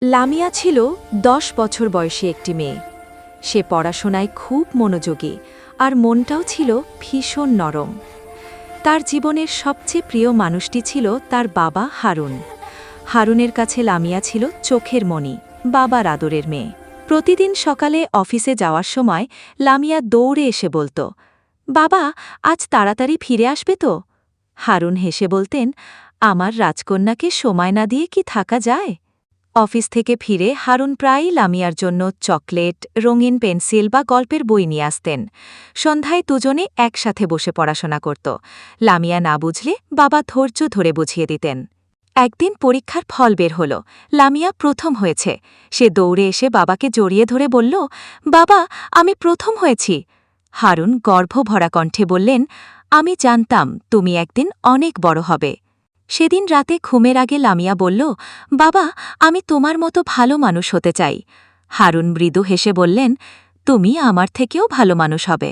লামিয়া ছিল ১০ বছর বয়সী একটি মেয়ে। সে পড়াশোনায় খুব মনোযোগী আর মনটাও ছিল ভীষণ নরম। তার জীবনের সবচেয়ে প্রিয় মানুষটি ছিল তার বাবা হারুন। হারুনের কাছে লামিয়া ছিল চোখের মণি, বাবার আদরের মেয়ে। প্রতিদিন সকালে অফিসে যাওয়ার সময় লামিয়া দৌড়ে এসে বলত, বাবা, আজ তাড়াতাড়ি ফিরে আসবে তো? হারুন হেসে বলতেন, আমার রাজকন্যাকে সময় না দিয়ে কি থাকা যায়? অফিস থেকে ফিরে হারুন প্রায়ই লামিয়ার জন্য চকলেট, রঙিন পেন্সিল বা গল্পের বই নিয়ে আসতেন। সন্ধ্যায় দুজনে একসাথে বসে পড়াশোনা করত। লামিয়া না বুঝলে বাবা ধৈর্য ধরে বুঝিয়ে দিতেন। একদিন পরীক্ষার ফল বের হল। লামিয়া প্রথম হয়েছে। সে দৌড়ে এসে বাবাকে জড়িয়ে ধরে বলল, বাবা, আমি প্রথম হয়েছি। হারুন গর্বভরা কণ্ঠে বললেন, আমি জানতাম তুমি একদিন অনেক বড় হবে। সেদিন রাতে ঘুমের আগে লামিয়া বলল, বাবা, আমি তোমার মতো ভালো মানুষ হতে চাই। হারুন মৃদু হেসে বললেন, তুমি আমার থেকেও ভালো মানুষ হবে।